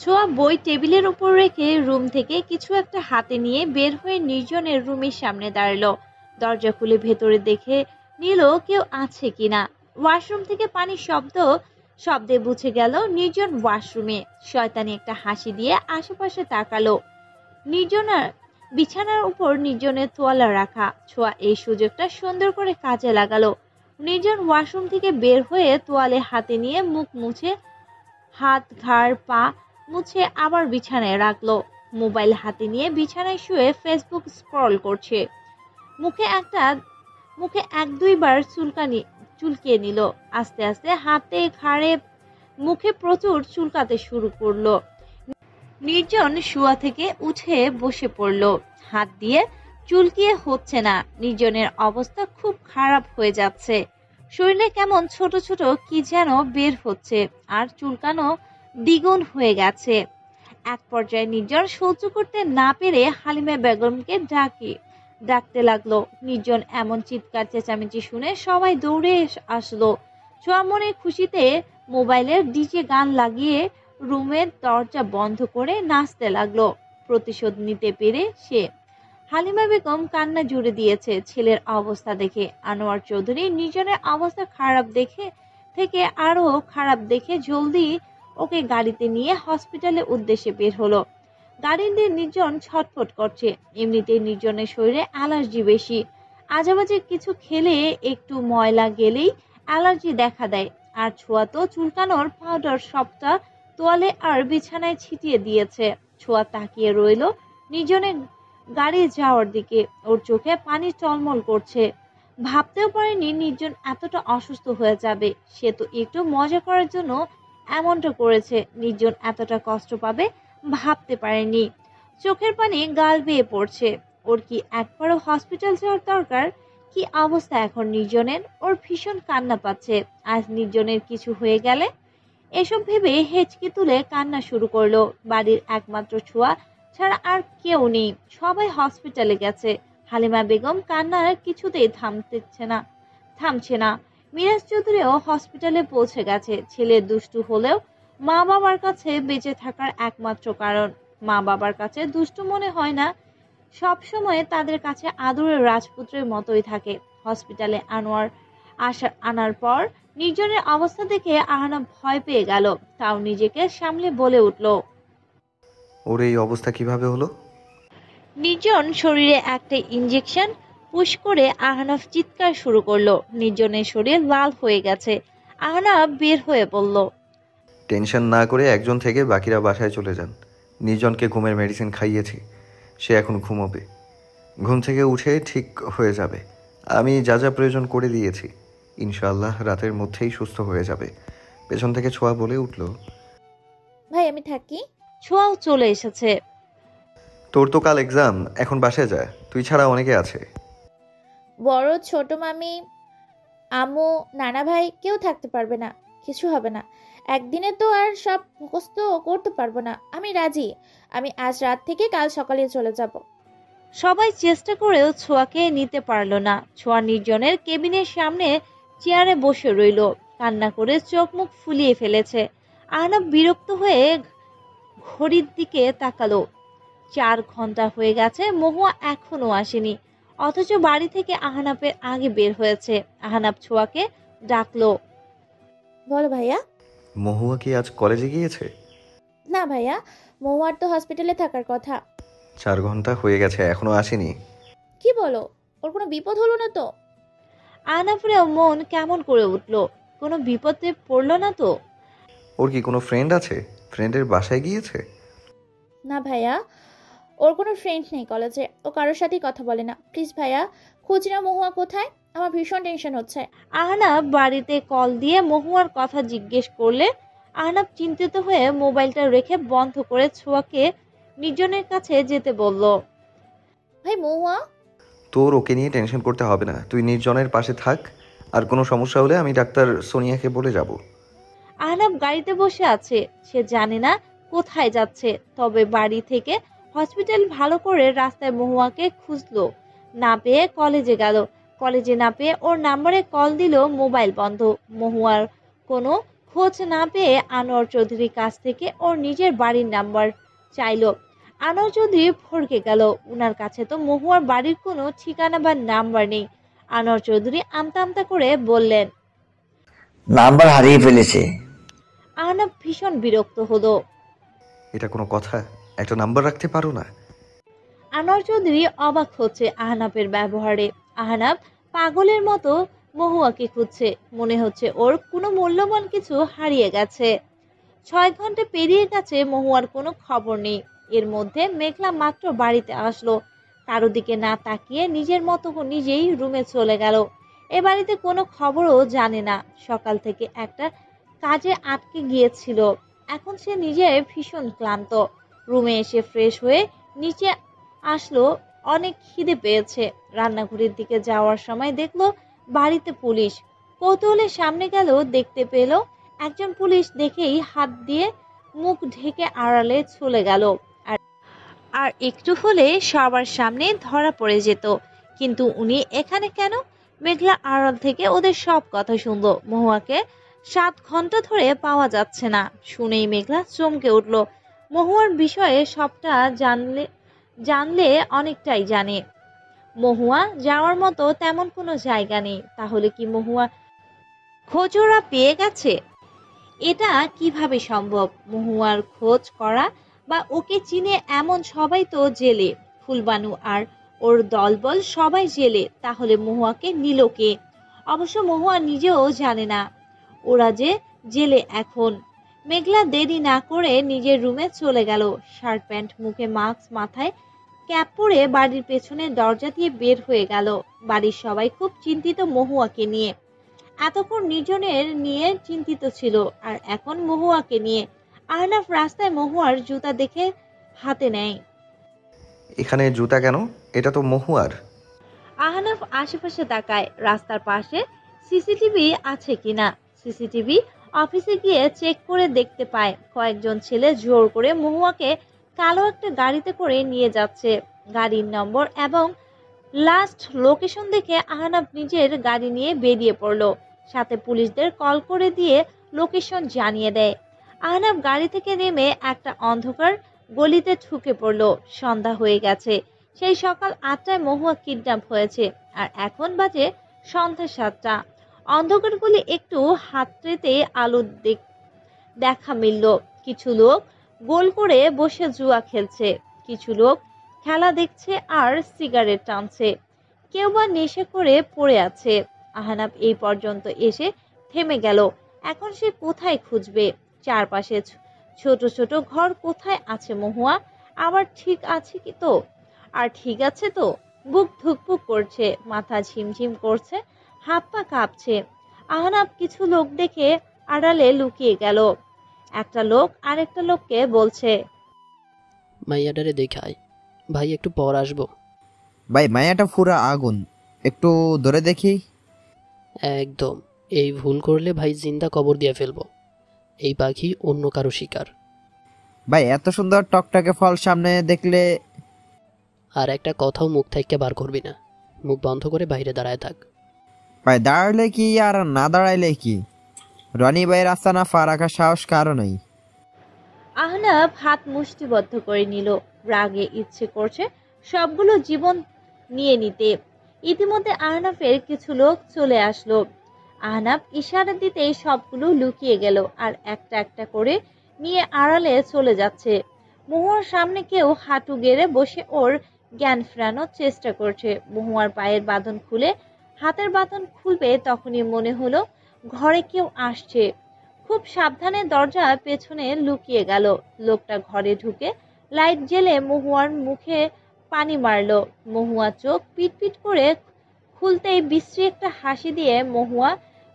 ছোঁয়া বই টেবিলের উপর রেখে রুম থেকে কিছু একটা হাতে নিয়ে বের হয়ে নির্জনের রুমের সামনে দাঁড়ালো। দরজা খুলে ভেতরে দেখে নিল কেউ আছে কিনা। ওয়াশরুম থেকে পানির শব্দে বুঝে গেল নির্জন ওয়াশরুমে। শয়তানি একটা হাসি দিয়ে আশেপাশে তাকালো। নির্জনার বিছানার উপর নির্জনের তোয়ালা রাখা। ছোঁয়া এই সুযোগটা সুন্দর করে কাজে লাগালো। নির্জন ওয়াশরুম থেকে বের হয়ে তোয়ালে হাতে নিয়ে মুখ মুছে, হাত ঘাড় পা মুছে আবার বিছানায় রাখলো। মোবাইল হাতে নিয়ে বিছানায় শুয়ে ফেসবুক স্ক্রল করছে। মুখে এক দুইবার চুলকিয়ে নিল। আস্তে আস্তে হাতে ঘাড়ে মুখে প্রচুর চুলকাতে শুরু করলো। নির্জন শুয়া থেকে উঠে বসে পড়ল। হাত দিয়ে চুলকিয়ে হচ্ছে না। নির্জনের অবস্থা খুব খারাপ হয়ে যাচ্ছে। শরীরে কেমন ছোট ছোট কি যেন বের হচ্ছে আর চুলকানো দ্বিগুণ হয়ে গেছে। এক পর্যায়ে নির্জন সহ্য করতে না পেরে হালিমা বেগমকে ডাকতে লাগলো। নির্জন এমন চিৎকার চেঁচামেচি শুনে সবাই দৌড়ে আসলো। ছোঁয়া মনে খুশিতে মোবাইলের ডিজে গান লাগিয়ে রুমের দরজা বন্ধ করে নাচতে লাগলো। প্রতিশোধ নিতে পেরে সে। হালিমা বেগম কান্না জুড়ে দিয়েছে ছেলের অবস্থা দেখে। আনোয়ার চৌধুরী নির্জনের অবস্থা আরো খারাপ দেখে জলদি ওকে গাড়িতে নিয়ে হসপিটালের উদ্দেশ্যে বের হলো। গাড়িতে নির্জন ছটফট করছে। এমনিতেই নির্জনের শরীরে অ্যালার্জি বেশি। আজেবাজে কিছু খেলে একটু ময়লা গেলেই অ্যালার্জি দেখা দেয়। আর ছোঁয়া তো চুলকানোর পাউডার সবটা তোয়ালে আর বিছানায় ছিটিয়ে দিয়েছে। ছোঁয়া তাকিয়ে রইল নির্জনের গাড়ি যাওয়ার দিকে। ওর চোখে পানি টলমল করছে। ভাবতেও পারেনি নির্জন এতটা অসুস্থ হয়ে যাবে। সে তো একটু মজা করার জন্য এমনটা করেছে। নির্জন এতটা কষ্ট পাবে ভাবতে পারেনি। চোখের পানি গাল বেয়ে পড়ছে। ওর কি একবারও হসপিটাল যাওয়ার দরকার? কি অবস্থা এখন নির্জনের? ওর ভীষণ কান্না পাচ্ছে। আজ নির্জনের কিছু হয়ে গেলে। এসব ভেবে হেঁচকি তুলে কান্না শুরু করলো। বাড়ির একমাত্র ছোঁয়া ছাড়া আর কেউ নেই। সবাই হসপিটালে গেছে। হালিমা বেগম কান্নার কিছুতেই থামছে না। মিরাজ চৌধুরীও হসপিটালে পৌঁছে গেছে। ছেলে দুষ্টু হলেও মা বাবার কাছে বেঁচে থাকার একমাত্র কারণ। মা বাবার কাছে দুষ্টু মনে হয় না, সব সময় তাদের কাছে আদরের রাজপুত্রের মতোই থাকে। হসপিটালে আনার পর নির্জনের অবস্থা দেখে আহানা ভয় পেয়ে গেল। তাও নিজেকে সামলে বলে উঠল, ওর এই অবস্থা কিভাবে হলো? নির্জন শরীরে একটা ইঞ্জেকশন পুশ করে আহনাফ চিৎকার শুরু করলো। নির্জনের শরীর লাল হয়ে গেছে। আহনাফ বের হয়ে বলল, টেনশন না করে একজন থেকে বাকিরা বাসায় চলে যান। নির্জনকে ঘুমের মেডিসিন খাইয়েছি, সে এখন ঘুমোবে। ঘুম থেকে উঠে ঠিক হয়ে যাবে। আমি যা যা প্রয়োজন করে দিয়েছি। ইনশাআল্লাহ রাতের মধ্যেই সুস্থ হয়ে যাবে। পেছন থেকে ছোঁয়া বলে উঠল, ভাই আমি থাকি। ছোঁয়াও চলে এসেছে। তোর তো কাল এক্সাম, এখন বাসায় যা, তুই ছাড়া অনেকে আছে। বড় ছোট মামি, আম্মু, নানা ভাই কেউ থাকতে পারবে না। কিছু হবে না। একদিনে তো আর সব মুখস্থ করতে পারবো না। আমি রাজি। আমি আজ রাত থেকে কাল সকালে চলে যাব। সবাই চেষ্টা করেও ছোঁয়াকে নিতে পারল না। ছোঁয়া নির্জনের কেবিনের সামনে চেয়ারে বসে রইল। কান্না করে চোখ মুখ ফুলিয়ে ফেলেছে। আহনাফ বিরক্ত হয়ে ঘড়ির দিকে তাকালো। 4 ঘন্টা হয়ে গেছে, মহুয়া এখনো আসেনি। অথচ বাড়ি থেকে আহনাফের আগে বের হয়েছে। আহনাফ ছোঁয়াকে ডাকলো, বলো ভাইয়া। মহুয়া কি আজ কলেজে গিয়েছে? না ভাইয়া, মহুয়ার তো হসপিটালে থাকার কথা। 4 ঘন্টা হয়ে গেছে, এখনো আসেনি? কি বলো? ওর কোনো বিপদ হলো না তো? আহনাফেরও মন কেমন করে উঠল। কোনো বিপদে পড়লো না তো? ওর কি কোনো ফ্রেন্ড আছে? ফ্রেন্ডের বাসায় গিয়েছে? না ভাইয়া, ওর কোনো ফ্রেন্ড নেই কলেজে। ও কারোর সাথেই কথা বলে না। প্লিজ ভাইয়া, খোঁজ নাও মহুয়া কোথায়। আমার ভীষণ টেনশন হচ্ছে। আহনাফ বাড়িতে কল দিয়ে মহুয়ার কথা জিজ্ঞেস করলে আহনাফ চিন্তিত হয়ে মোবাইলটা রেখে বন্ধ করে ছোঁয়াকে নির্জনের কাছে যেতে বলল। ভাই মহুয়া। তোর ওকে নিয়ে টেনশন করতে হবে না, তুই নির্জনের পাশে থাক। আর কোনো সমস্যা হলে আমি ডাক্তার সোনিয়াকে বলে যাব। আহনাফ গাড়িতে বসে আছে। সে জানে না কোথায় যাচ্ছে। তবে বাড়ি থেকে হসপিটাল ভালো করে রাস্তায় মহুয়াকে খুঁজলো। না পেয়ে কলেজে গেল। কলেজে না পেয়ে ওর নাম্বারে কল দিল, মোবাইল বন্ধ। মহুয়ার কোনো খোঁজ না পেয়ে আনোয়ার চৌধুরীর কাছ থেকে ওর নিজের বাড়ির নাম্বার চাইলো। আনোয়ার চৌধুরী ভড়কে গেল। উনার কাছে তো মহুয়ার বাড়ির কোনো ঠিকানা বা নাম্বার নেই। আনোয়ার চৌধুরী আমতা আমতা করে বললেন। নাম্বার হারিয়ে ফেলেছে। আহনাফ ভীষণ বিরক্ত হলো। এটা কোনো কথা? একটা নাম্বার রাখতে পারো না? আনোয়ার চৌধুরী অবাক হচ্ছে আহনাফের ব্যবহারে। আহনাফ পাগলের মতো মহুয়াকে খুঁজছে। মনে হচ্ছে ওর কোনো মূল্যবান কিছু হারিয়ে গেছে। 6 ঘন্টা পেরিয়ে গেছে, মহুয়ার কোনো খবর নেই। এর মধ্যে মেঘলা মাত্র বাড়িতে আসলো। কারো দিকে না তাকিয়ে নিজের মতো নিজেই রুমে চলে গেল। এ বাড়িতে কোনো খবরও জানে না। সকাল থেকে একটা কাজে আটকে গিয়েছিল। এখন সে নিজে ভীষণ ক্লান্ত। রুমে এসে ফ্রেশ হয়ে নিচে আসলো। অনেক খিদে পেয়েছে। রান্নাঘরের দিকে যাওয়ার সময় দেখলো বাড়িতে পুলিশ। কৌতূহলের সামনে গেল, দেখতে পেল একজন পুলিশ। দেখেই হাত দিয়ে মুখ ঢেকে আড়ালে চলে গেল। আর একটু হলে সবার সামনে ধরা পড়ে যেত। কিন্তু উনি এখানে কেন? মেঘলা আড়াল থেকে ওদের সব কথা শুনলো। মহুয়াকে 7 ঘন্টা ধরে পাওয়া যাচ্ছে না। শুনেই মেঘলা চমকে উঠল। মহুয়ার বিষয়ে সবটা জানলে অনেকটাই জানে। মহুয়া যাওয়ার মতো তেমন কোনো জায়গা নেই। তাহলে কি মহুয়া খোঁজরা পেয়ে গেছে? এটা কিভাবে সম্ভব? মহুয়ার খোঁজ করা বা ওকে চিনে এমন সবাই তো জেলে। ফুলবানু আর ওর দলবল সবাই জেলে। তাহলে মহুয়াকে নিল কে? অবশ্য মহুয়া নিজেও জানে না ওরা যে জেলে এখন। মেঘলা দেরি না করে নিজের রুমে চলে গেল। শার্ট প্যান্ট, মুখে মাস্ক, মাথায় ক্যাপ পরে বাড়ির পেছনের দরজা দিয়ে বের হয়ে গেল। বাড়ির সবাই খুব চিন্তিত মহুয়াকে নিয়ে। এতক্ষণ নির্জনের নিয়ে চিন্তিত ছিল, আর এখন মহুয়াকে নিয়ে। আহনাফ রাস্তায় মহুয়ার জুতা দেখে হাতে নেয়। এখানে জুতা কেন? এটা তো মহুয়ার। আহনাফ আশেপাশে তাকায়, রাস্তার পাশে সিসিটিভি আছে কিনা। সিসিটিভি অফিসে গিয়ে চেক করে দেখতে পায় কয়েকজন ছেলে জোর করে মহুয়াকে কালো একটা গাড়িতে করে নিয়ে যাচ্ছে। গাড়ির নম্বর এবং লাস্ট লোকেশন দেখে আহনাফ নিজের গাড়ি নিয়ে বেরিয়ে পড়লো। সাথে পুলিশদের কল করে দিয়ে লোকেশন জানিয়ে দেয়। আহনাফ গাড়ি থেকে নেমে একটা অন্ধকার গলিতে ঢুকে পড়লো। সন্ধ্যা হয়ে গেছে। সেই সকাল 8টায় মহুয়া কিডন্যাপ হয়েছে, আর এখন বাজে সন্ধ্যা 7টা। অন্ধকার গলি একটু হাতড়েতে আলো দেখা মিলল। কিছু লোক গোল করে বসে জুয়া খেলছে, কিছু লোক খেলা দেখছে আর সিগারেট টানছে, কেউ বা নেশা করে পড়ে আছে। আহনাফ এই পর্যন্ত এসে থেমে গেল। এখন সে কোথায় খুঁজবে? চারপাশে ছোট ছোট ঘর। কোথায় আছে মহুয়া? আবার ঠিক আছে কি তো? আর ঠিক আছে তো? বুক ধুকপুক করছে, মাথা ঝিমঝিম করছে, হাত পা কাঁপছে। আহনাফ কিছু লোক দেখে আড়ালে লুকিয়ে গেল। একটা লোক আরেকটা লোককে বলছে, মাইয়াডারে দেখায়, ভাই একটু পর আসবো। ভাই মায়াটা পুরা আগুন, একটু ধরে দেখি। একদম, এই ভুল করলে ভাই জিন্দা কবর দিয়ে ফেলবো। এই পাখি অন্য কারো শিকার। ভাই এত সুন্দর টকটকে ফল সামনে দেখলে। আর একটা কথাও মুখ থেকে বার করবি না। মুখ বন্ধ করে বাইরে দাঁড়ায় থাক। ভাই দাঁড়ালে কি আর না দাঁড়াইলে কি, রনি ভাইয়ের আস্তানা পা রাখার সাহস কারো নাই। আহনাফ হাত মুষ্টিবদ্ধ করে নিল। রাগে ইচ্ছে করছে সবগুলো জীবন নিয়ে নিতে। ইতিমধ্যে আহনাফের কিছু লোক চলে আসলো। আহনাফ ইশারা দিতেই সবগুলো লুকিয়ে গেল, আর একটা একটা করে নিয়ে আড়ালে চলে যাচ্ছে। মহুয়ার সামনে কেউ হাঁটু গেড়ে বসে ওর জ্ঞান ফেরানোর চেষ্টা করছে। মহুয়ার পায়ের বাঁধন খুলে হাতের বাঁধন খুলবে, তখনই মনে হলো ঘরে কেউ আসছে। খুব সাবধানে দরজা পেছনে লুকিয়ে গেল। লোকটা ঘরে ঢুকে লাইট জ্বেলে মহুয়ার মুখে পানি মারলো। মহুয়া চোখ পিটপিট করে খুলতেই বিশ্রী একটা হাসি দিয়ে মহুয়া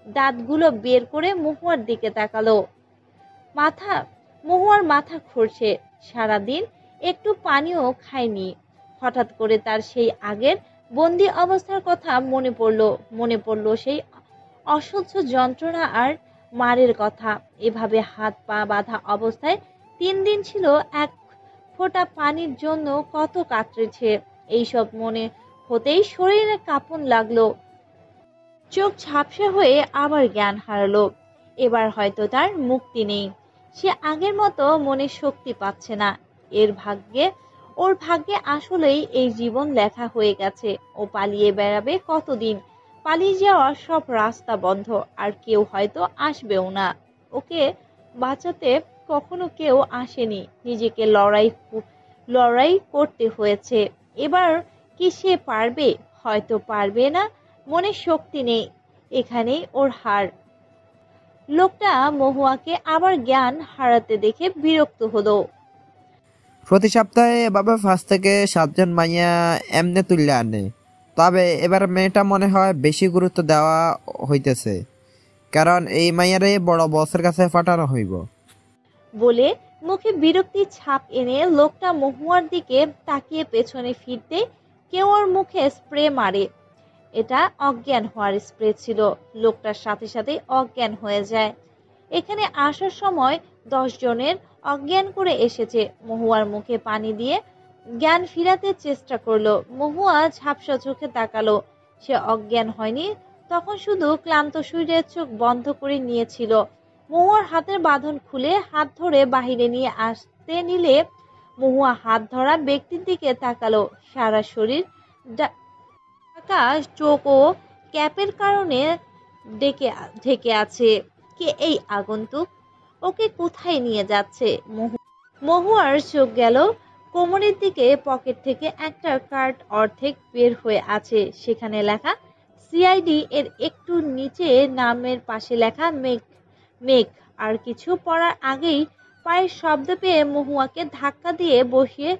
দাঁতগুলো বের করে মহুয়ার দিকে তাকালো। মহুয়ার মাথা ঘুরছে। সারাদিন একটু পানিও খায়নি। হঠাৎ করে তার সেই আগের বন্দি অবস্থার কথা মনে পড়লো সেই অসহ্য যন্ত্রণা আর মারের কথা। এভাবে হাত পা বাঁধা অবস্থায় 3 দিন ছিল। এক ফোঁটা পানির জন্য কত কাতরেছে। এইসব মনে হতেই শরীরে কাঁপন লাগলো। চোখ ঝাপসা হয়ে আবার জ্ঞান হারালো। এবার হয়তো তার মুক্তি নেই। সে আগের মতো মনে শক্তি পাচ্ছে না। ওর ভাগ্যে আসলেই এই জীবন লেখা হয়ে গেছে। ও পালিয়ে বেড়াবে কতদিন। পালিয়ে যাওয়ার সব রাস্তা বন্ধ, আর কেউ হয়তো আসবেও না। ওকে বাঁচাতে কখনো কেউ আসেনি। নিজেকে লড়াই করতে হয়েছে। এবার কি সে পারবে? হয়তো পারবে না। মনে শক্তি নেই। এখানেই ওর হার। লোকটা মহুয়াকে আবার জ্ঞান হারাতে দেখে বিরক্ত হলো। প্রতি সপ্তাহে এভাবে 5 থেকে 7 জন মাইয়া এমনে তুললে আনে, তবে এবার মেয়েটা মনে হয় বেশি গুরুত্ব দেওয়া হইতেছে, কারণ এই মাইয়ারে বড় বসের কাছে পাঠানো হইব। বলে মুখে বিরক্তির ছাপ এনে লোকটা মহুয়ার দিকে তাকিয়ে পেছনে ফিরতে কেউ ওর মুখে স্প্রে মারে। এটা অজ্ঞান হওয়ার স্প্রে ছিল। লোকটার সাথে সাথে অজ্ঞান হয়ে যায়। এখানে আসার সময় 10 জনের অজ্ঞান করে এসেছে। মহুয়ার মুখে পানি দিয়ে জ্ঞান ফিরাতে চেষ্টা করলো। মহুয়া ঝাপসা চোখে তাকালো। সে অজ্ঞান হয়নি, তখন শুধু ক্লান্ত শরীরের চোখ বন্ধ করে নিয়েছিল। মহুয়ার হাতের বাঁধন খুলে হাত ধরে বাহিরে নিয়ে আসতে নিলে মহুয়া হাত ধরা ব্যক্তির দিকে তাকালো। সারা শরীর ঢাকা, চোখ ও ক্যাপের কারণে ঢেকে আছে। কে এই আগন্তুক? ওকে কোথায় নিয়ে যাচ্ছে? মহুয়ার চোখ গেল কোমরের দিকে। পকেট থেকে একটা কার্ড অর্ধেক বের হয়ে আছে। সেখানে লেখা সিআইডি। এর একটু নিচে নামের পাশে লেখা মেঘ। আর কিছু পড়ার আগেই পায়ের শব্দ পেয়ে মহুয়াকে ধাক্কা দিয়ে বসিয়ে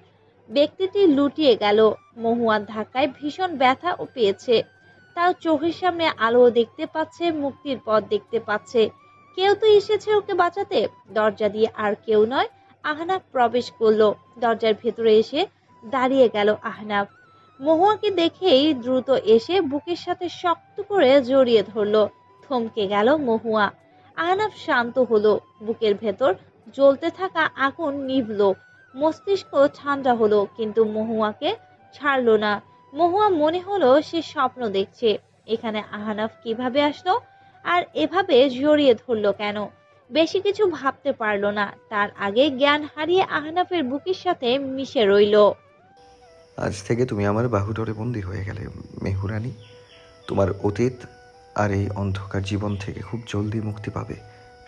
ব্যক্তিটি লুটিয়ে গেল। মহুয়ার ধাক্কায় ভীষণ ব্যথা ও পেয়েছে। তাও চোখের সামনে আলো দেখতে পাচ্ছে, মুক্তির পথ দেখতে পাচ্ছে। কেউ তো এসেছে ওকে বাঁচাতে। দরজা দিয়ে আর কেউ নয়, আহনাফ প্রবেশ করলো। দরজার ভেতরে এসে দাঁড়িয়ে গেল আহনাফ। মহুয়াকে দেখেই দ্রুত এসে বুকের সাথে শক্ত করে জড়িয়ে ধরলো। থমকে গেল মহুয়া। আহনাফ শান্ত হলো। বুকের ভেতর জ্বলতে থাকা আগুন নিভলো। মস্তিষ্ক ঠান্ডা হলো, কিন্তু মহুয়াকে ছাড়লো না। মহুয়া মনে হলো সে স্বপ্ন দেখছে। এখানে আহনাফ কিভাবে আসলো, আর এভাবে জড়িয়ে ধরলো কেন? বেশি কিছু ভাবতে পারলো না। তার আগে জ্ঞান হারিয়ে আহনাফের বুকের সাথে মিশে রইল। আজ থেকে তুমি আমার বাহুডোরে বন্দী হয়ে গেলে মেহুরানি। তোমার অতীত আর এই অন্ধকার জীবন থেকে খুব জলদি মুক্তি পাবে।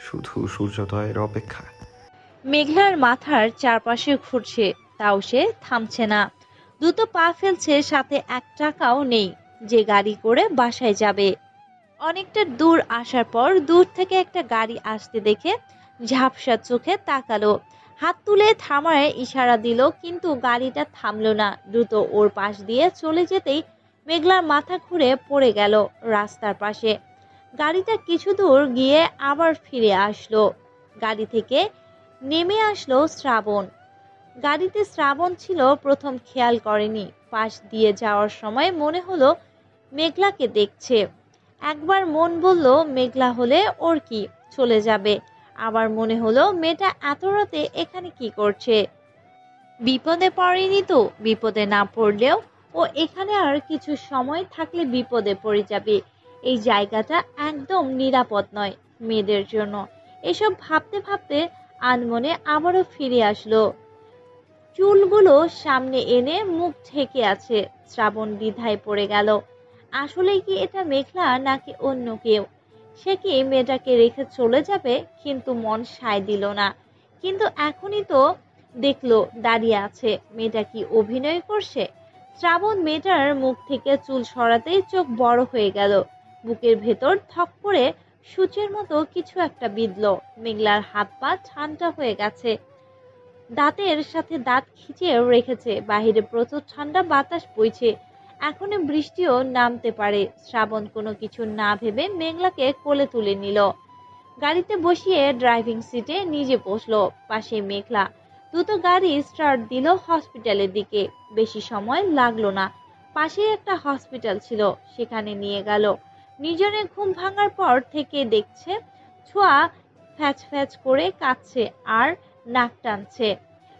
শুধু সূর্যোদয়ের অপেক্ষা। মেঘলার মাথার চারপাশে ঘুরছে, তাও সে থামছে না। দ্রুত পা ফেলছে, সাথে 1 টাকাও নেই যে গাড়ি করে বাসায় যাবে। অনেকটা দূর আসার পর দূর থেকে একটা গাড়ি আসতে দেখে ঝাপসা চোখে তাকালো। হাত তুলে থামার ইশারা দিল, কিন্তু গাড়িটা থামলো না। দ্রুত ওর পাশ দিয়ে চলে যেতেই মেঘলার মাথা ঘুরে পড়ে গেল রাস্তার পাশে। গাড়িটা কিছু দূর গিয়ে আবার ফিরে আসলো। গাড়ি থেকে নেমে আসলো শ্রাবণ। গাড়িতে শ্রাবণ ছিল। প্রথম খেয়াল করেনি। পাশ দিয়ে যাওয়ার সময় মনে হলো মেঘলাকে দেখছে। একবার মন বলল মেঘলা হলে ওর কি, চলে যাবে। আবার মনে হলো মেয়েটা এত রাতে এখানে কি করছে। বিপদে পড়েনি তো? বিপদে না পড়লেও ও এখানে আর কিছু সময় থাকলে বিপদে পড়ে যাবে। এই জায়গাটা একদম নিরাপদ নয় মেয়েদের জন্য। এসব ভাবতে ভাবতে আনমনে আবারও ফিরে আসলো। চুলগুলো সামনে এনে মুখ ঢেকে আছে। শ্রাবণ দ্বিধায় পড়ে গেল। আসলে কি এটা মেঘলা নাকি অন্য কেউ? সে কি মেয়েটাকে রেখে চলে যাবে? কিন্তু মন সায় দিল না। কিন্তু এখনই তো দেখলো দাঁড়িয়ে আছে। মেয়েটা কি অভিনয় করছে? শ্রাবণ মেয়েটার মুখ থেকে চুল সরাতেই চোখ বড় হয়ে গেল। বুকের ভেতর থক করে সূচের মতো কিছু একটা বিঁধল। মেঘলার হাত পা ঠান্ডা হয়ে গেছে। দাঁতের সাথে দাঁত খিঁচিয়ে রেখেছে। বাহিরে প্রচুর ঠান্ডা বাতাস বইছে। এখনো বৃষ্টিও নামতে পারে। শ্রাবণ কোনো কিছু না ভেবে মেঘলাকে কোলে তুলে নিল। গাড়িতে বসিয়ে ড্রাইভিং সিটে নিজে বসলো। পাশে মেঘলা। দ্রুত গাড়ি স্টার্ট দিল হসপিটালের দিকে। বেশি সময় লাগলো না। পাশেই একটা হসপিটাল ছিল, সেখানে নিয়ে গেল। নির্জনে ঘুম ভাঙার পর থেকে দেখছে ছোঁয়া ফ্যাচ ফ্যাচ করে কাঁদছে আর নাক টানছে।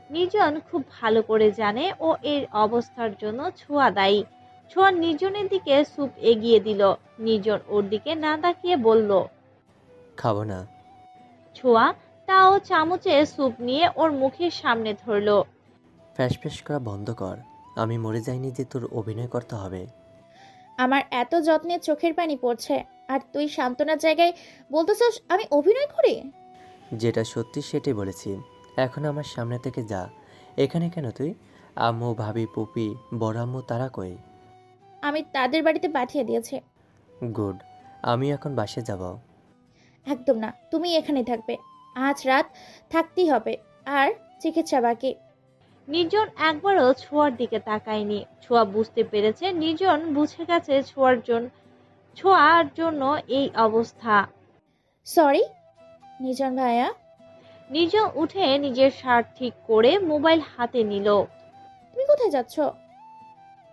নির্জন খুব ভালো করে জানে ও এর অবস্থার জন্য ছোঁয়া দায়ী। ছোঁয়া নির্জনের দিকে স্যুপ এগিয়ে দিল। নির্জন ওর দিকে না তাকিয়ে বলল, খাবো না, ছোঁয়া তাও চামচে স্যুপ নিয়ে ওর মুখের সামনে ধরলো। ফ্যাস করা বন্ধ কর। আমি মরে যাইনি যে তোর অভিনয় করতে হবে। আমার এত যত্নে চোখের পানি পড়ছে, আর তুই সান্ত্বনার জায়গায় বলতেছস আমি অভিনয় করি? যেটা সত্যি সেটাই বলেছি। এখন আমার সামনে থেকে যা। এখানে কেন তুই? আম্মু, ভাবি, পুপি, বড় আম্মু তারা কই? আমি তাদের বাড়িতে পাঠিয়ে দিয়েছি। গুড। আমি এখন বাসে যাব। একদম না, তুমি এখানেই থাকবে। আজ রাত থাকতেই হবে, আর চিকিৎসা বাকি। নির্জন একবারও ছোঁয়ার দিকে তাকায়নি। ছোঁয়া বুঝতে পেরেছে, নির্জন বুঝে গেছে ছোঁয়ার জন্য এই অবস্থা। সরি নিজন ভাইয়া। নির্জন উঠে নিজের শার্ট ঠিক করে মোবাইল হাতে নিল। তুমি কোথায় যাচ্ছ?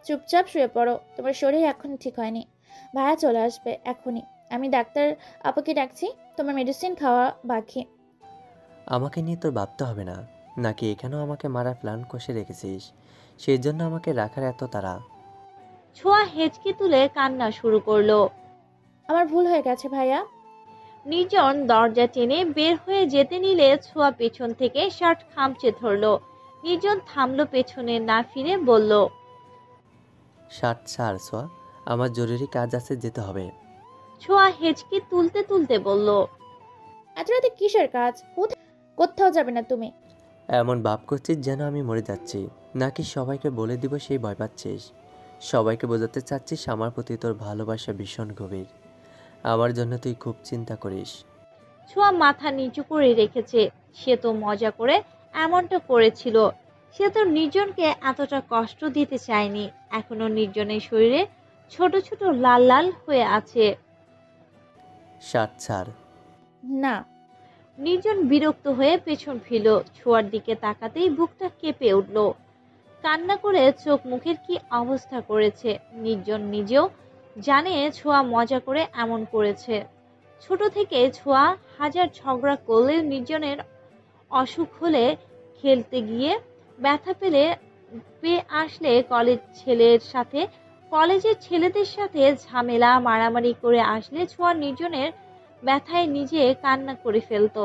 চুপচাপ শুয়ে পড়ো, তোমার শরীর এখনো ঠিক হয়নি। ভাইয়া চলে আসবে এখনই। আমি ডাক্তার আপাকে ডাকছি, তোমার মেডিসিন খাওয়া বাকি। আমাকে নিয়ে তোর ভাবতে হবে না। নাকি এখানেও আমাকে মারার প্ল্যান কষে রেখেছিস? সেই জন্য আমাকে রাখার এত তাড়া? ছোঁয়া হেঁচকি তুলে কান্না শুরু করলো। আমার ভুল হয়ে গেছে ভাইয়া। নির্জন দরজা টেনে বের হয়ে যেতে নিলে ছোঁয়া পেছন থেকে শার্ট খামচে ধরলো। নির্জন থামলো, পেছনে না ফিরে বলল, শার্ট ছাড় সোয়া, আমার জরুরি কাজ আছে, যেতে হবে। ছোঁয়া হেঁচকি তুলতে তুলতে বলল, এত রাতে কিসের কাজ? কোথাও যাবে না তুমি? এমন ভাব করছিস যেন আমি মরে যাচ্ছি, নাকি সবাইকে বলে দিব সেই ভয় পাচ্ছিস? সবাইকে বোঝাতে চাচ্ছিস আমার প্রতি তোর ভালোবাসা ভীষণ গভীর। আমার জন্য তুই খুব চিন্তা করিস। ছোঁয়া মাথা নিচু করে রেখেছে। সে তো মজা করে এমনটা করেছিল। সে তো নির্জনকে এতটা কষ্ট দিতে চায়নি। এখনো নির্জনের শরীরে ছোট ছোট লাল লাল হয়ে আছে। শার্ট ছাড়। না। নির্জন বিরক্ত হয়ে পেছন ফিরল। ছোঁয়ার দিকে তাকাতেই বুকটা কেঁপে উঠল। কান্না করে চোখ মুখের কি অবস্থা করেছে। নির্জন নিজেও জানে ছোঁয়া মজা করে এমন করেছে। ছোট থেকে ছোঁয়া হাজার ঝগড়া করলেও নির্জনের অসুখ হলে, খেলতে গিয়ে ব্যথা পেয়ে আসলে কলেজের ছেলেদের সাথে ঝামেলা মারামারি করে আসলে ছোঁয়া নির্জনের ব্যথায় নিজে কান্না করে ফেলতো।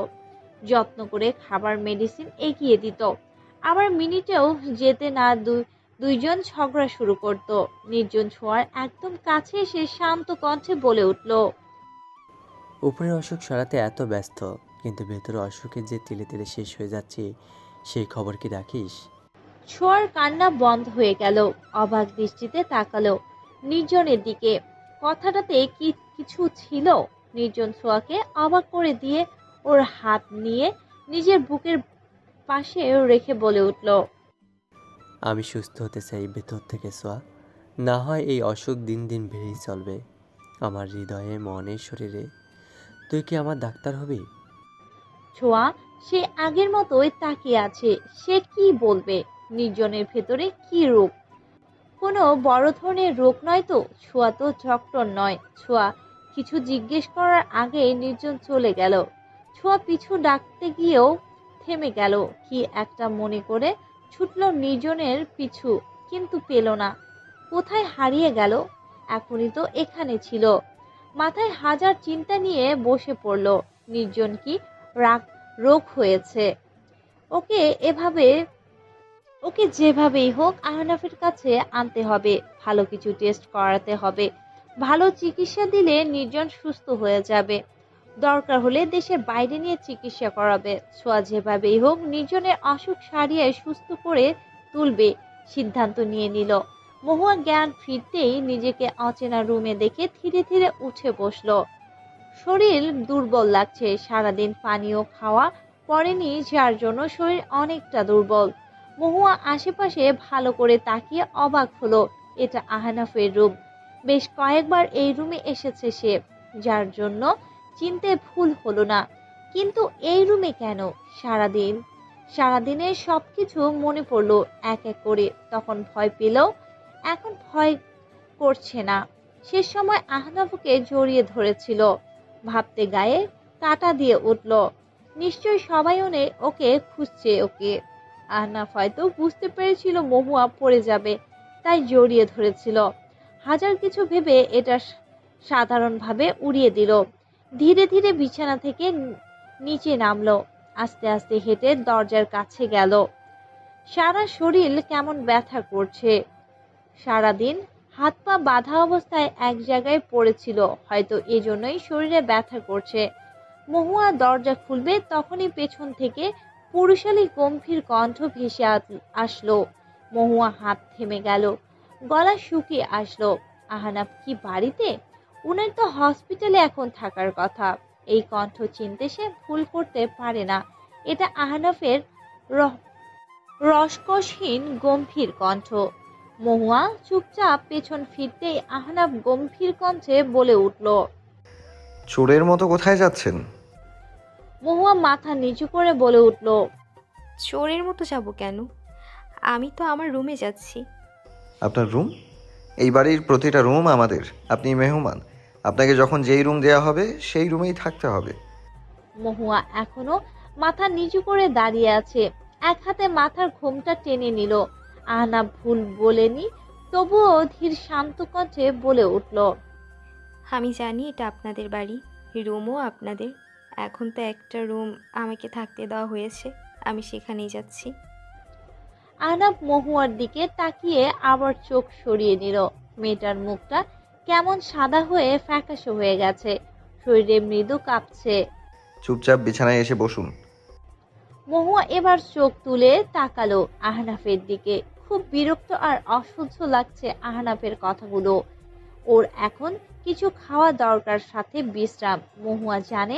যত্ন করে খাবার মেডিসিন এগিয়ে দিত। আবার মিনিটেও যেতে না দুইজন ঝগড়া শুরু করত। নির্জন ছোঁয়ার একদম কাছে এসে শান্ত কণ্ঠে বলে উঠল, উপরের অসুখ সরাতে এত ব্যস্ত, কিন্তু ভেতরে অসুখে যে তিলে তিলে শেষ হয়ে যাচ্ছে সেই খবর কি রাখিস? ছোঁয়ার কান্না বন্ধ হয়ে গেল। অবাক দৃষ্টিতে তাকালো নির্জনের দিকে। কথাটাতে কি কিছু ছিল? নির্জন ছোঁয়াকে অবাক করে দিয়ে ওর হাত নিয়ে নিজের বুকের পাশে রেখে বলে উঠল, আমি সুস্থ হতে চাই ভেতর থেকে সোয়া। না হয় এই অসুখ দিন দিন বেড়েই চলবে আমার হৃদয়ে, মনে, শরীরে। তুই কি আমার ডাক্তার হবি? ছোঁয়া সে আগের মতোই তাকিয়ে আছে। সে কি বলবে? নির্জনের ভেতরে কি রোগ? কোনো বড় ধরনের রোগ নয় তো? ছোঁয়া তো ডক্টর নয়। ছোঁয়া কিছু জিজ্ঞেস করার আগেই নির্জন চলে গেল। ছোঁয়া পিছু ডাকতে গিয়েও থেমে গেল। কি একটা মনে করে ছুটল নির্জনের পিছু, কিন্তু পেল না। কোথায় হারিয়ে গেল? এখনই তো এখানে ছিল। মাথায় হাজার চিন্তা নিয়ে বসে পড়ল। নির্জন কি রোগ হয়েছে? ওকে যেভাবেই হোক আহনাফের কাছে আনতে হবে। ভালো কিছু টেস্ট করাতে হবে। ভালো চিকিৎসা দিলে নির্জন সুস্থ হয়ে যাবে। দরকার হলে দেশের বাইরে নিয়ে চিকিৎসা করাবে। ছোঁয়া যেভাবেই হোক নির্জনের অসুখ সারিয়ে সুস্থ করে তুলবে সিদ্ধান্ত নিয়ে নিল। মহুয়া জ্ঞান ফিরতেই নিজেকে অচেনা রুমে দেখে ধীরে ধীরে উঠে বসল। শরীর দুর্বল লাগছে। সারাদিন পানীয় খাওয়া পড়েনি, যার জন্য শরীর অনেকটা দুর্বল। মহুয়া আশেপাশে ভালো করে তাকিয়ে অবাক হলো। এটা আহনাফের রুম। বেশ কয়েকবার এই রুমে এসেছে সে, যার জন্য চিনতে ভুল হলো না। কিন্তু এই রুমে কেন? সারাদিনের সবকিছু মনে পড়লো এক এক করে। তখন ভয় পেলেও এখন ভয় করছে না। সে সময় আহনাফকে জড়িয়ে ধরেছিল। ভাবতে গায়ে কাটা দিয়ে উঠল। নিশ্চয় সবাই ওকে খুঁজছে। আহনাফ হয়তো বুঝতে পেরেছিল মহুয়া পড়ে যাবে, তাই জড়িয়ে ধরেছিল। হাজার কিছু ভেবে এটা সাধারণভাবে উড়িয়ে দিল। ধীরে ধীরে বিছানা থেকে নিচে নামলো। আস্তে আস্তে হেঁটে দরজার কাছে গেল। সারা শরীর কেমন ব্যথা করছে। সারাদিন হাত পা বাঁধা অবস্থায় এক জায়গায় পড়েছিল, হয়তো এজন্যই শরীরে ব্যথা করছে। মহুয়া দরজা খুলবে তখনই পেছন থেকে পুরুষালী গম্ভীর কণ্ঠ ভেসে আসলো। মহুয়া হাত থেমে গেল, গলা শুকিয়ে আসলো। আহনাফ কি বাড়িতে? উনার তো হসপিটালে এখন থাকার কথা। এই কণ্ঠ চিনতে সে ভুল করতে পারে না। এটা আহনাফের রসকসহীন গম্ভীর কণ্ঠ। মহুয়া চুপচাপ পেছন ফিরতেই আহনাফ গম্ভীর কণ্ঠে বলে উঠল, চোরের মতো কোথায় যাচ্ছেন? মহুয়া মাথা নিচু করে বলে উঠল, চোরের মতো যাব কেন? আমি তো আমার রুমে যাচ্ছি। আপনার রুম? এই বাড়ির প্রতিটা রুম আমাদের। আপনি মেহমান, আপনাকে যখন যেই রুম দেয়া হবে সেই রুমেই থাকতে হবে। মহুয়া এখনো মাথা নিচু করে দাঁড়িয়ে আছে, এক হাতে মাথার ঘোমটা টেনে নিল। আহনাফ ভুল বলেনি, তবুও ধীর শান্ত কণ্ঠে বলে উঠল, আমি জানি এটা আপনাদের বাড়ি, রুমও আপনাদের। এখন তো একটা রুম আমাকে থাকতে দেওয়া হয়েছে, আমি সেখানেই যাচ্ছি। আহনাফ মহুয়ার দিকে তাকিয়ে আবার চোখ সরিয়ে নিল। মেয়েটার মুখটা কেমন সাদা হয়ে ফ্যাকাশে হয়ে গেছে, শরীরে মৃদু কাঁপছে। চুপচাপ বিছানায় এসে বসুন। মহুয়া এবার চোখ তুলে তাকালো আহনাফের দিকে। খুব বিরক্ত আর অসহ্য লাগছে আহনাফের কথাগুলো। ওর এখন কিছু খাওয়া দরকার, সাথে বিশ্রাম। মহুয়া জানে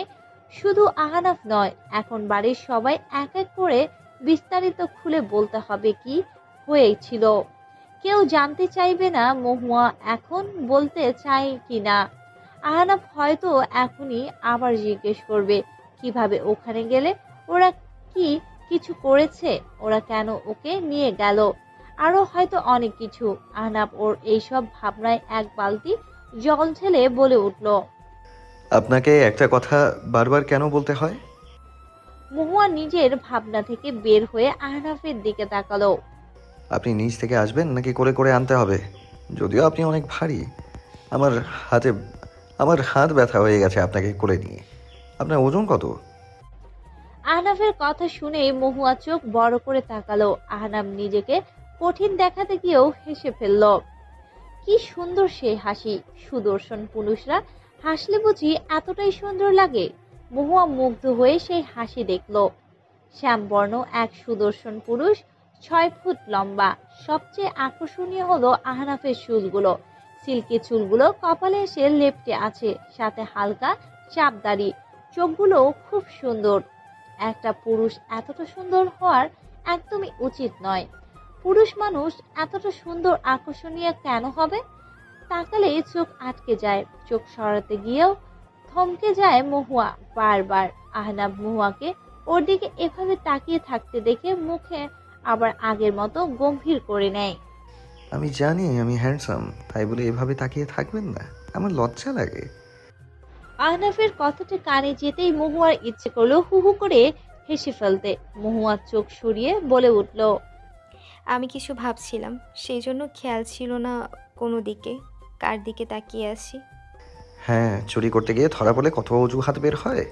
শুধু আহনাফ নয়, এখন বাড়ির সবাই এক এক করে বিস্তারিত খুলে বলতে হবে কি হয়েছিল। কেউ জানতে চাইবে না মহুয়া এখন বলতে চায় কিনা। আহনাফ হয়তো এখনই আবার জিজ্ঞেস করবে কিভাবে ওখানে গেলে, ওরা কি কিছু করেছে, ওরা কেন ওকে নিয়ে গেল, আরো হয়তো অনেক কিছু। আহনাফ ওর এইসব ভাবনায় এক বালতি জল ঢেলে বলে উঠল, আপনাকে একটা কথা বারবার কেন বলতে হয়? মহুয়া নিজের ভাবনা থেকে বের হয়ে আহনাফের দিকে তাকালো। আপনি নিচ থেকে আসবেন নাকি করে করে আনতে হবে? যদিও আপনি অনেক ভারী, আমার হাত ব্যথা হয়ে গেছে আপনাকে কোলে নিয়ে। আপনার ওজন কত? আহনাফের কথা শুনে মহুয়া চোখ বড় করে তাকালো। আহনাফ নিজেকে কঠিন দেখাতে গিয়েও হেসে ফেলল। কি সুন্দর সেই হাসি! সুদর্শন পুরুষরা হাসলে বুঝি এতটাই সুন্দর লাগে? মহুয়া মুগ্ধ হয়ে সেই হাসি দেখল। শ্যামবর্ণ এক সুদর্শন পুরুষ, 6 ফুট লম্বা। সবচেয়ে আকর্ষণীয় হলো আহনাফের চুলগুলো। সিল্কি চুলগুলো কপালে এসে লেপ্টে আছে, সাথে হালকা চাপদাড়ি। চোখগুলো খুব সুন্দর। একটা পুরুষ এতটা সুন্দর হওয়ার একদমই উচিত নয়। পুরুষ মানুষ এতটা সুন্দর আকর্ষণীয় কেন হবে? তাকালে চোখ আটকে যায়, চোখ সরাতে গিয়েও থমকে যায় মহুয়া বারবার। আহনাফ মহুয়াকে ওর দিকে এভাবে তাকিয়ে থাকতে দেখে মুখে আবার আগের মতো গম্ভীর করে নেয়। আমি জানি আমি হ্যান্ডসাম, তাই বলে এভাবে তাকিয়ে থাকবেন না, আমার লজ্জা লাগে। আহনাফের কথাটা কানে যেতেই মহুয়ার ইচ্ছে করলো হু হু করে হেসে ফেলতে। মহুয়ার চোখ সরিয়ে বলে উঠল, আমি কিছু ভাবছিলাম, সেই জন্য খেয়াল ছিল না কোনো দিকে, কার দিকে তাকিয়ে আছি। হ্যাঁ, চুরি করতে গিয়ে ধরা পড়লে কত অজুহাত বের হয়।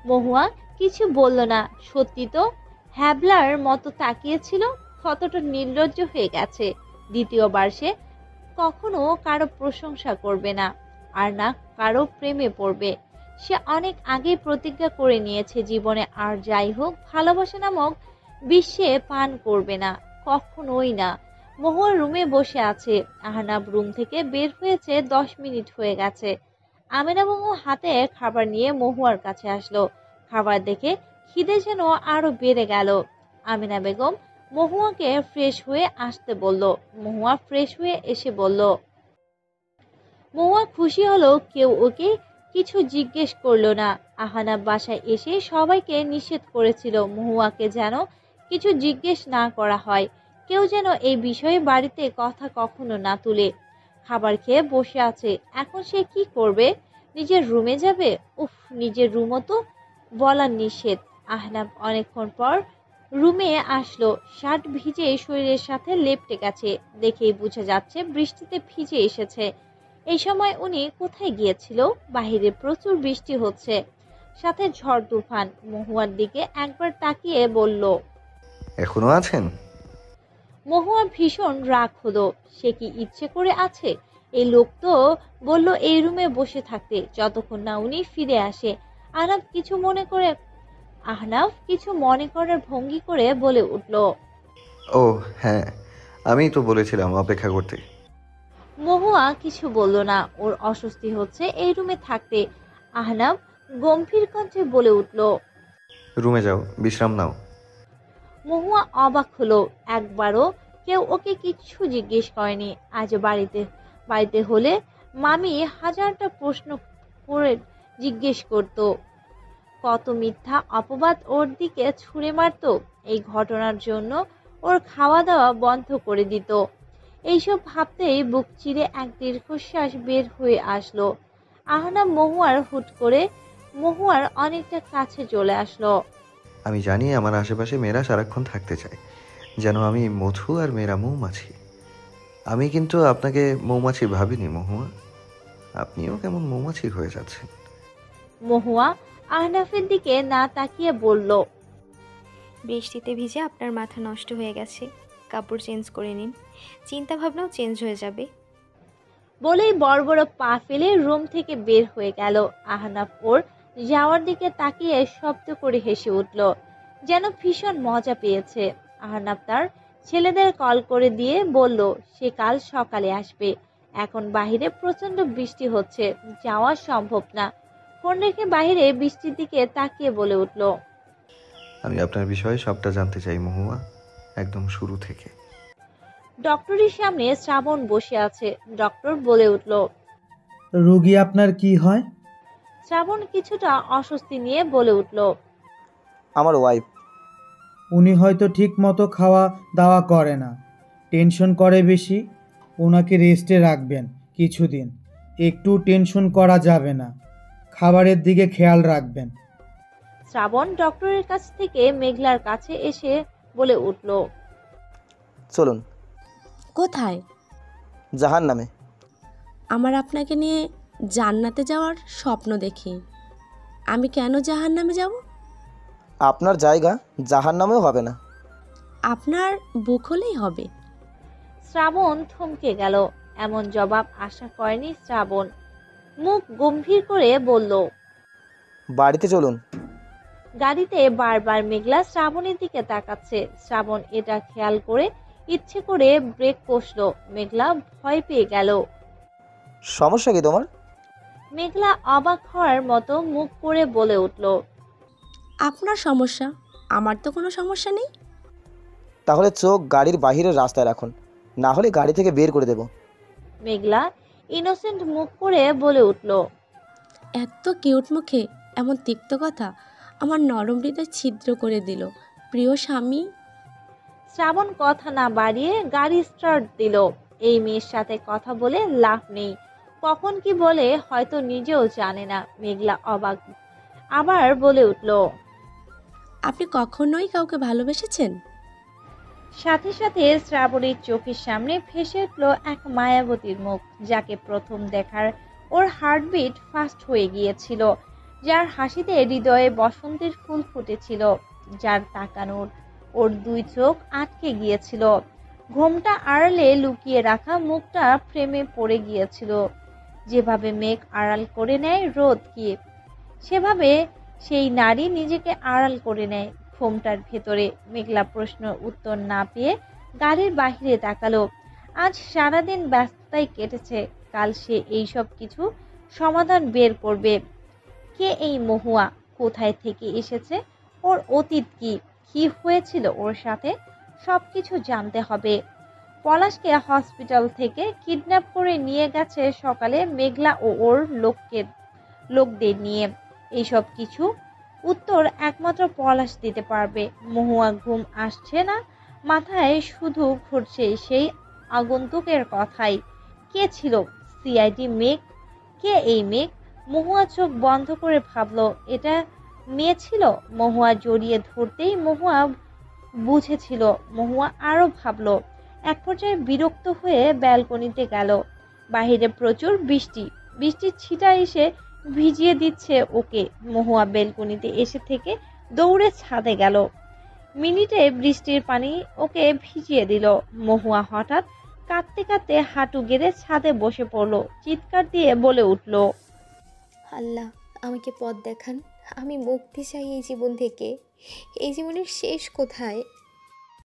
মহুয়া কিছু বলল না। সত্যি তো হ্যাবলার মতো তাকিয়েছিল, কতটা নির্লজ্জ হয়ে গেছে। দ্বিতীয়বার সে কখনো কারো প্রশংসা করবে না, আর না কারো প্রেমে পড়বে। সে অনেক আগেই প্রতিজ্ঞা করে নিয়েছে জীবনে আর যাই হোক ভালোবাসা নামক বিশ্বে পান করবে না, কখনোই না। মহুয়া রুমে বসে আছে। আহনাব রুম থেকে বের হয়েছে 10 মিনিট হয়ে গেছে। আমেনা বাবু হাতে খাবার নিয়ে মহুয়ার কাছে আসলো। খাবার দেখে খিদে যেন আরো বেড়ে গেল। আমিনা বেগম মহুয়াকে ফ্রেশ হয়ে আসতে বলল। মহুয়া ফ্রেশ হয়ে এসে বলল। মহুয়া খুশি হলো কেউ ওকে কিছু জিজ্ঞেস করলো না। আহনাব বাসায় এসে সবাইকে নিষেধ করেছিল মহুয়াকে যেন কিছু জিজ্ঞেস না করা হয়, কেউ যেন এই বিষয়ে বাড়িতে কথা কখনো না তুলে। খাবার খেয়ে বসে আছে, এখন সে কি করবে? নিজের রুমে যাবে? উফ, নিজের রুমও তো বলার নিষেধ। আহনাব অনেকক্ষণ পর রুমে আসলো। শার্ট ভিজে শরীরের সাথে লেপ্টে গেছে, দেখেই বোঝা যাচ্ছে বৃষ্টিতে ভিজে এসেছে। এই সময় উনি কোথায় গিয়েছিল? বাহিরে প্রচুর বৃষ্টি হচ্ছে। সাথে ঝড় তুফান। মহুয়ার দিকে একবার তাকিয়ে বলল, এখনো আছেন? মহুয়া ভীষণ রাগ হলো। সে কি ইচ্ছে করে আছে? এই লোক তো বলল এই রুমে বসে থাকতে যতক্ষণ না উনি ফিরে আসে। আহনাফ কিছু মনে করার ভঙ্গি করে বলে উঠল, ও হ্যাঁ, আমি তো বলেছিলাম অপেক্ষা করতে। মহুয়া কিছু বলল না। ওর অস্বস্তি হচ্ছে এই রুমে থাকতে। আহনাফ গম্ভীর কণ্ঠে বলে উঠল, রুমে যাও, বিশ্রাম নাও। মহুয়া অবাক হলো। একবারও কেউ ওকে কিচ্ছু জিজ্ঞেস করেনি। আজ বাড়িতে হলে মামি হাজারটা প্রশ্ন করে জিজ্ঞেস করত, কত মিথ্যা অপবাদ ওর দিকে ছুঁড়ে মারত। এই ঘটনার জন্য ওর খাওয়া দাওয়া বন্ধ করে দিত। এইসব ভাবতেই বুক চিরে এক দীর্ঘশ্বাস বের হয়ে আসলো। আহনাফ হুট করে মহুয়ার অনেকটা কাছে চলে আসলো। আমি জানি আমার আশেপাশে মেয়েরা সারাক্ষণ থাকতে চায়, যেন আমি মধু আর মেয়েরা মৌমাছি। আমি কিন্তু আপনাকে মৌমাছি ভাবিনি মহুয়া। আপনিও কেমন মৌমাছি হয়ে যাচ্ছেন। মহুয়া আহনাফের দিকে না তাকিয়ে বলল, বৃষ্টিতে ভিজে আপনার মাথা নষ্ট হয়ে গেছে, কাপড় চেঞ্জ করে নিন, চিন্তা ভাবনাও চেঞ্জ হয়ে যাবে। বলেই বড় বড় পা ফেলে রুম থেকে বের হয়ে গেল। আহনাফ ওর যাওয়ার দিকে তাকিয়ে শব্দ করে হেসে উঠল, যেন ভীষণ মজা পেয়েছে। আহনাফ তার ছেলেদের কল করে দিয়ে বলল সে কাল সকালে আসবে। এখন বাহিরে প্রচন্ড বৃষ্টি হচ্ছে, যাওয়া সম্ভব না। ফোন রেখে বাহিরে বৃষ্টির দিকে তাকিয়ে বলে উঠল, আমি আপনার বিষয়ে সবটা জানতে চাই মহুয়া, একদম শুরু থেকে। ডক্টরের সামনে শ্রাবণ বসে আছে। ডক্টর বলে উঠল, রোগী আপনার কি হয়? শ্রাবণ কিছুটা অস্বস্তি নিয়ে বলে উঠল, আমার ওয়াইফ। উনি হয়তো ঠিক মতো খাওয়া দাওয়া করে না, টেনশন করে বেশি। ওনাকে রেস্টে রাখবেন কিছুদিন, একটু টেনশন করা যাবে না। খাবারের দিকে খেয়াল রাখবেন। শ্রাবণ ডক্টরের কাছ থেকে মেঘলার কাছে এসে বলে উঠল, চলুন। কোথায়? জাহান্নামে। আমার আপনাকে নিয়ে জান্নাতে যাওয়ার স্বপ্ন দেখি। আমি কেন জাহান্নামে যাব? আপনার জায়গা জাহান্নামেও হবে না। আপনার বুক হলেই হবে। শ্রাবণ থমকে গেল। এমন জবাব আশা করেনি শ্রাবণ। মুখ গম্ভীর করে বলল, বাড়িতে চলুন। গাড়িতে বারবার মেঘলা শ্রাবণের দিকে তাকাচ্ছে। শ্রাবণ এটা খেয়াল করে ইচ্ছে করে ব্রেক কষল। মেঘলা ভয় পেয়ে গেল। সমস্যা কি তোমার? মেঘলা অবাক হওয়ার মতো মুখ করে বলে উঠল, আপনার সমস্যা, আমার তো কোনো সমস্যা নেই। তাহলে চোখ গাড়ির বাহিরের রাস্তায় রাখুন, না হলে গাড়ি থেকে বের করে দেব। মেঘলা ইনোসেন্ট মুখ করে বলে উঠল, এত কিউট মুখে এমন তিক্ত কথা আমার নরম হৃদয় ছিদ্র করে দিল। প্রিয় স্বামী। শ্রাবণ কথা না বাড়িয়ে গাড়ি স্টার্ট দিল। এই মেয়ের সাথে কথা বলে লাভ নেই, কখন কি বলে হয়তো নিজেও জানে না। মেঘলা অবাক আবার বলে উঠল, আপনি কখনোই কাউকে ভালোবেসেছেন? সাথে সাথে শ্রাবণীর চোখের সামনে ভেসে উঠল এক মায়াবতীর মুখ, যাকে প্রথম দেখার ওর হার্টবিট ফাস্ট হয়ে গিয়েছিল, যার হাসিতে হৃদয়ে বসন্তের ফুল ফুটেছিল, যার তাকানোর ওর দুই চোখ আটকে গিয়েছিল, ঘোমটা আড়ালে লুকিয়ে রাখা মুখটা ফ্রেমে পড়ে গিয়েছিল। যেভাবে মেঘ আড়াল করে নেয় রোদকে, সেভাবে সেই নারী নিজেকে আড়াল করে নেয় ঘোমটার ভেতরে। মেঘলা প্রশ্ন উত্তর না পেয়ে গাড়ির বাহিরে তাকালো। আজ সারাদিন ব্যস্ততায় কেটেছে, কাল সে এইসব কিছু সমাধান বের করবে। কে এই মহুয়া? কোথায় থেকে এসেছে? ওর অতীত কি? কি হয়েছিল ওর সাথে? সবকিছু জানতে হবে। পলাশকে হসপিটাল থেকে কিডন্যাপ করে নিয়ে গেছে সকালে মেঘলা ও ওর লোকদের নিয়ে। এইসব কিছু উত্তর একমাত্র পলাশ দিতে পারবে। মহুয়া ঘুম আসছে না, মাথায় শুধু ঘুরছে সেই আগন্তুকের কথাই। কে ছিল সিআইডি মেঘ? কে এই মেঘ? মহুয়া চোখ বন্ধ করে ভাবলো এটা মেয়ে ছিল। মহুয়া জড়িয়ে ধরতেই মহুয়া বুঝেছিল। মহুয়া আরো ভাবলো। এক পর্যায়ে বিরক্ত হয়ে ব্যালকনিতে গেল। বাহিরে প্রচুর বৃষ্টি। বৃষ্টির ছিটা এসে ভিজিয়ে দিচ্ছে ওকে। মহুয়া বেলকনিতে এসে থেকে দৌড়ে ছাদে গেল। মিনিটে বৃষ্টির পানি ওকে ভিজিয়ে দিল। মহুয়া হঠাৎ কাঁদতে কাঁদতে হাঁটু গেড়ে ছাদে বসে পড়ল। চিৎকার দিয়ে বলে উঠল, আল্লাহ, আমাকে পথ দেখান। আমি মুক্তি চাই এই জীবন থেকে। এই জীবনের শেষ কোথায়?